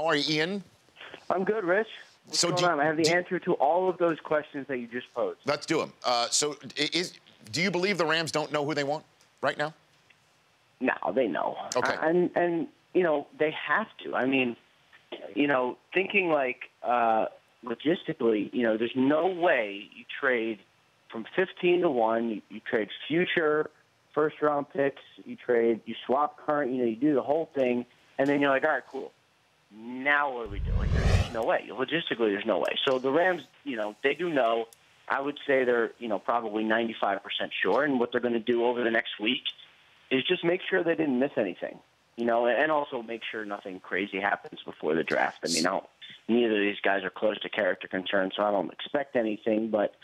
How are you, Ian? I'm good, Rich. What's going on? I have the answer to all of those questions that you just posed. Let's do them. Do you believe the Rams don't know who they want right now? No, they know. Okay. And they have to. I mean, thinking like logistically, there's no way you trade from 15 to 1. You trade future first-round picks. You swap current. You do the whole thing, and then you're like, all right, cool. Now what are we doing? There's no way. Logistically, there's no way. So the Rams, they do know. I would say they're, probably 95% sure. And what they're going to do over the next week is just make sure they didn't miss anything, and also make sure nothing crazy happens before the draft. I mean, neither of these guys are close to character concern, so I don't expect anything. But,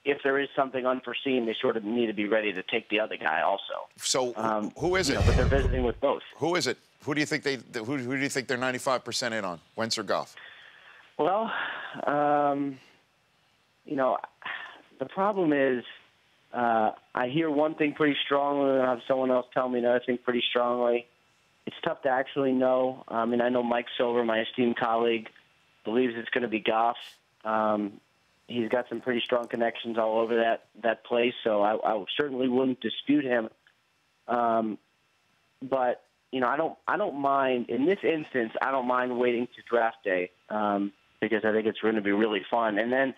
if there is something unforeseen, they sort of need to be ready to take the other guy also. So who is it? But they're visiting with both. Who is it? Who do you think who do you think they're 95% in on? Wentz or Goff? Well, the problem is I hear one thing pretty strongly and I have someone else tell me another thing pretty strongly. It's tough to actually know. I mean, I know Mike Silver, my esteemed colleague, believes it's going to be Goff. He's got some pretty strong connections all over that place, so I certainly wouldn't dispute him. But I don't mind in this instance. I don't mind waiting to draft day because I think it's going to be really fun. And then,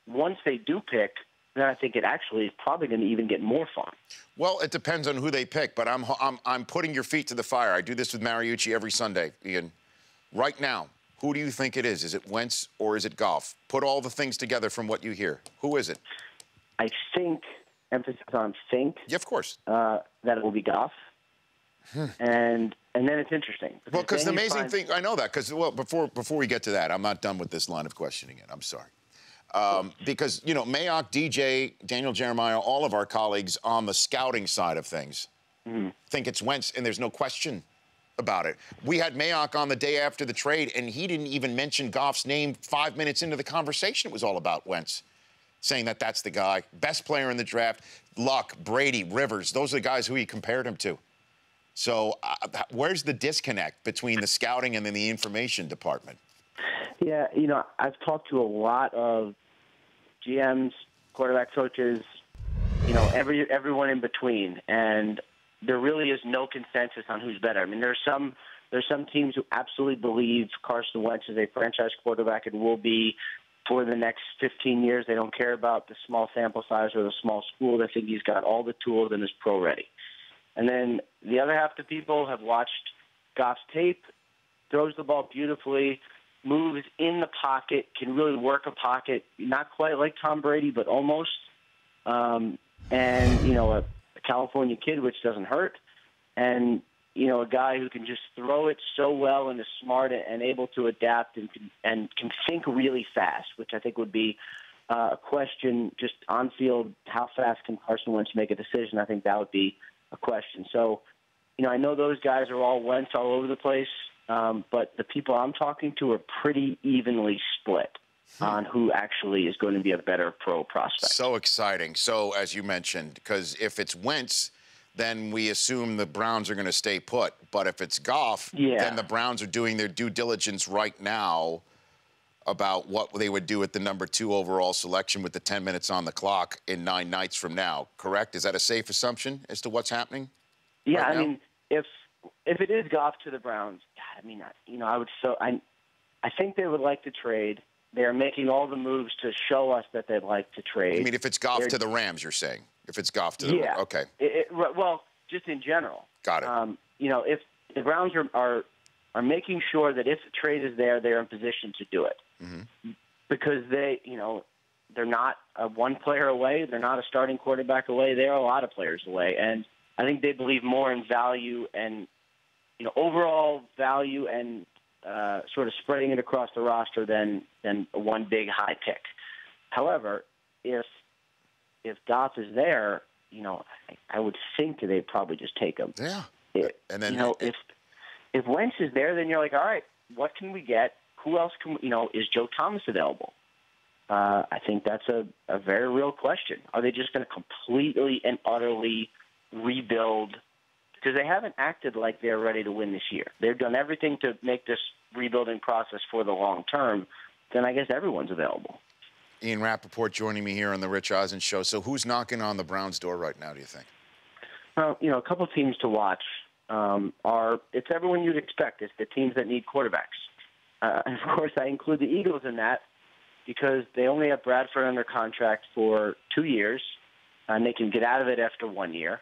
once they do pick, then I think it actually is probably going to even get more fun. Well, it depends on who they pick, but I'm putting your feet to the fire. I do this with Mariucci every Sunday, Ian. Right now, who do you think it is? Is it Wentz or is it Goff? Put all the things together from what you hear. Who is it? I think, emphasis on think. Yeah, of course. That it will be Goff. And then it's interesting. Well, because the amazing thing, I know that, because, well, before we get to that, I'm not done with this line of questioning yet. I'm sorry. Because, Mayock, DJ, Daniel Jeremiah, all of our colleagues on the scouting side of things think it's Wentz, and there's no question about it. We had Mayock on the day after the trade, and he didn't even mention Goff's name 5 minutes into the conversation. It was all about Wentz, saying that that's the guy. Best player in the draft. Luck, Brady, Rivers, those are the guys who he compared him to. So where's the disconnect between the scouting and then the information department? Yeah, I've talked to a lot of GMs, quarterback coaches, everyone in between, and there really is no consensus on who's better. I mean, there's some teams who absolutely believe Carson Wentz is a franchise quarterback and will be for the next 15 years. They don't care about the small sample size or the small school. They think he's got all the tools and is pro-ready. And then the other half of the people have watched Goff's tape, throws the ball beautifully, moves in the pocket, can really work a pocket, not quite like Tom Brady, but almost. A California kid, which doesn't hurt, and, a guy who can just throw it so well and is smart and able to adapt and can think really fast, which I think would be a question just on field. How fast can Carson Wentz make a decision? I think that would be a question. So, I know those guys are all Wentz all over the place, but the people I'm talking to are pretty evenly split on who actually is going to be a better pro prospect. So exciting. So, as you mentioned, because if it's Wentz, then we assume the Browns are going to stay put. But if it's Goff, then the Browns are doing their due diligence right now about what they would do at the #2 overall selection with the 10 minutes on the clock in 9 nights from now, correct? Is that a safe assumption as to what's happening? Yeah, right I mean, if it is Goff to the Browns, God, I mean, I think they would like to trade. They're making all the moves to show us that they'd like to trade. I mean, if it's Goff to the Rams, you're saying? If it's Goff to the Rams, okay. Well, just in general. Got it. If the Browns are making sure that if the trade is there, they're in position to do it. Because they're not a one player away. They're not a starting quarterback away. They're a lot of players away. And I think they believe more in value and, overall value and sort of spreading it across the roster than one big high pick. However, if Goff is there, I would think they'd probably just take him. Yeah. And then if Wentz is there, then you're like, all right, what can we get? Who else can is Joe Thomas available? I think that's a very real question. Are they just going to completely and utterly rebuild because they haven't acted like they're ready to win this year. They've done everything to make this rebuilding process for the long term. Then I guess everyone's available. Ian Rapoport joining me here on the Rich Eisen Show. So who's knocking on the Browns' door right now, do you think? Well, a couple of teams to watch it's everyone you'd expect. It's the teams that need quarterbacks. And of course, I include the Eagles in that because they only have Bradford under contract for 2 years, and they can get out of it after 1 year.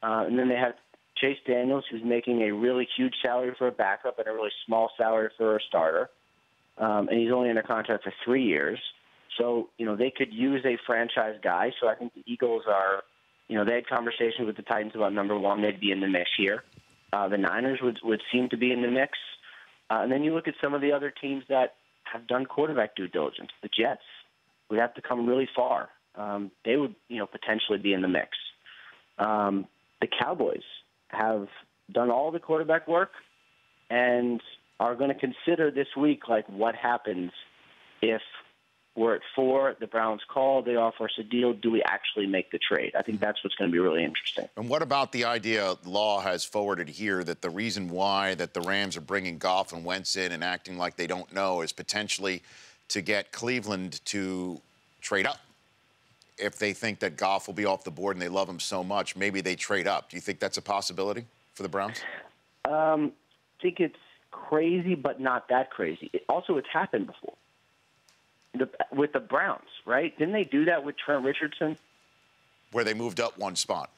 And then they have Chase Daniels, who's making a really huge salary for a backup and a really small salary for a starter. And he's only under contract for 3 years. So, they could use a franchise guy. So I think the Eagles are, they had conversations with the Titans about number one. They'd be in the mix here. The Niners would seem to be in the mix. And then you look at some of the other teams that have done quarterback due diligence. The Jets would have to come really far. They would, potentially be in the mix. The Cowboys have done all the quarterback work and are going to consider this week, like, what happens if we're at 4, the Browns call, they offer us a deal, do we actually make the trade? I think that's what's going to be really interesting. And what about the idea Law has forwarded here that the reason why that the Rams are bringing Goff and Wentz in and acting like they don't know is potentially to get Cleveland to trade up? If they think that Goff will be off the board and they love him so much, maybe they trade up. Do you think that's a possibility for the Browns? I think it's crazy, but not that crazy. It's happened before. With the Browns, right? Didn't they do that with Trent Richardson? Where they moved up one spot.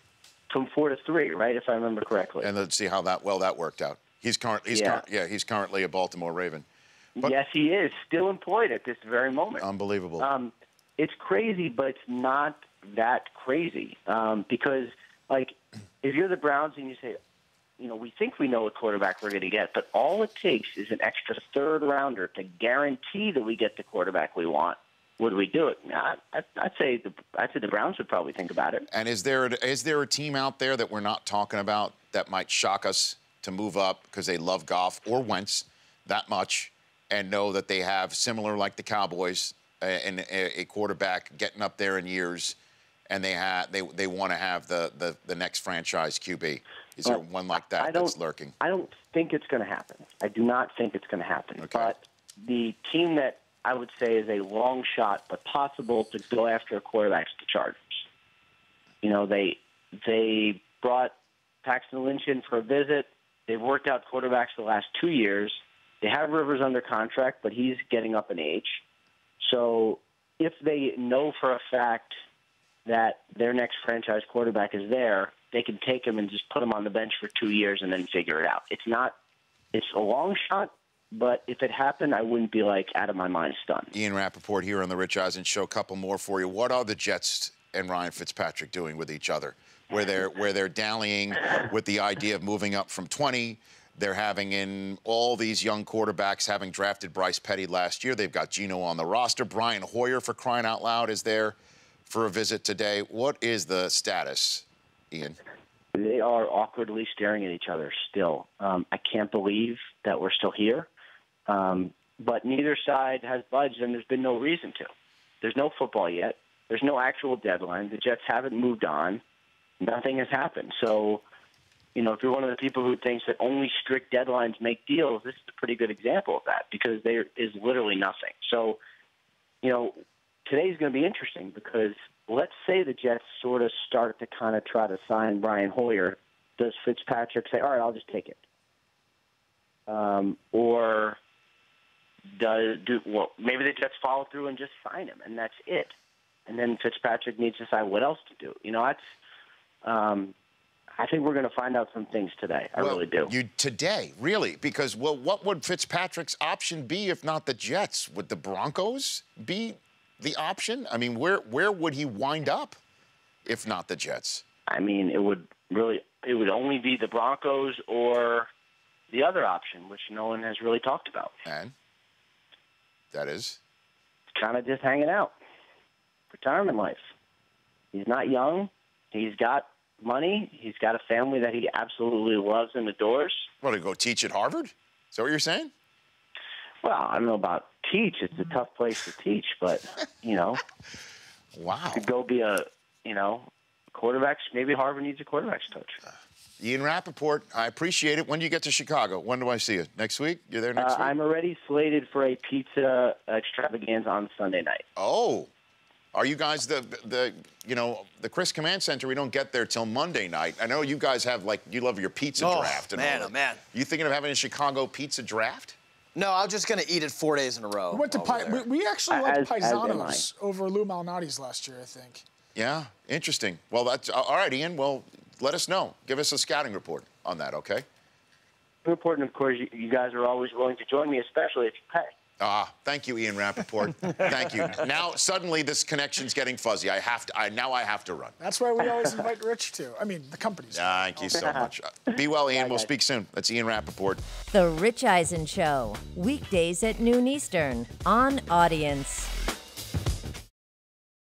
From 4 to 3, right, if I remember correctly. And let's see how that worked out. He's currently a Baltimore Raven. But yes, he is. Still employed at this very moment. Unbelievable. It's crazy, but it's not that crazy. Because, like, if you're the Browns and you say, we think we know what quarterback we're going to get, but all it takes is an extra third-rounder to guarantee that we get the quarterback we want. Would we do it? I'd say the Browns would probably think about it. And is there a team out there that we're not talking about that might shock us to move up because they love Goff or Wentz that much and know that they have, similar like the Cowboys, a quarterback getting up there in years, and they want to have the next franchise QB? Is there one like that that's lurking? I don't think it's going to happen. I do not think it's going to happen. Okay. But the team that I would say is a long shot but possible to go after a quarterback is the Chargers. They brought Paxton Lynch in for a visit. They've worked out quarterbacks the last 2 years. They have Rivers under contract, but he's getting up in age. So if they know for a fact that their next franchise quarterback is there, they can take him and just put him on the bench for 2 years and then figure it out. It's a long shot, but if it happened, I wouldn't be, out of my mind stunned. Ian Rapoport here on the Rich Eisen Show. A couple more for you. What are the Jets and Ryan Fitzpatrick doing with each other? Where they're dallying with the idea of moving up from 20. They're having in all these young quarterbacks, having drafted Bryce Petty last year. They've got Geno on the roster. Brian Hoyer, for crying out loud, is there for a visit today. What is the status, Ian? They are awkwardly staring at each other still. I can't believe that we're still here. But neither side has budged, and there's been no reason to. There's no football yet. There's no actual deadline. The Jets haven't moved on. Nothing has happened. So, if you're one of the people who thinks that only strict deadlines make deals, this is a pretty good example of that because there is literally nothing. So, today's going to be interesting because let's say the Jets sort of start to kind of try to sign Brian Hoyer. Does Fitzpatrick say, all right, I'll just take it? Or maybe the Jets follow through and just sign him, and that's it. And then Fitzpatrick needs to decide what else to do. I think we're going to find out some things today. I really do. Today, really? Because, what would Fitzpatrick's option be if not the Jets? Would the Broncos be the option? I mean, where would he wind up if not the Jets? I mean, it would only be the Broncos or the other option, which no one has really talked about. And that is? Kind of just hanging out. Retirement life. He's not young. He's got money. He's got a family that he absolutely loves and adores. What, to go teach at Harvard? Is that what you're saying? Well, I don't know about teach. It's a tough place to teach, but, Wow. Could go be a quarterback. Maybe Harvard needs a quarterback's coach. Ian Rapoport, I appreciate it. When do you get to Chicago? When do I see you? Next week? You're there next week? I'm already slated for a pizza extravaganza on Sunday night. Oh. Are you guys the Chris Command Center? We don't get there till Monday night. I know you guys have, like, you love your pizza draft. And man, all oh, man. You thinking of having a Chicago pizza draft? No, I'm just going to eat it 4 days in a row. We went to we actually liked Paisanos over Lou Malnati's last year, I think. Yeah, interesting. Well, that's all right, Ian. Well, let us know. Give us a scouting report on that, okay? Report, and of course, you guys are always willing to join me, especially if you pay. Thank you, Ian Rapoport. Thank you. Now, suddenly, this connection's getting fuzzy. Now I have to run. That's why we always invite Rich, too. I mean, the company's. Thank you so much. Be well, Ian. We'll speak soon. That's Ian Rapoport. The Rich Eisen Show, weekdays at noon Eastern on Audience.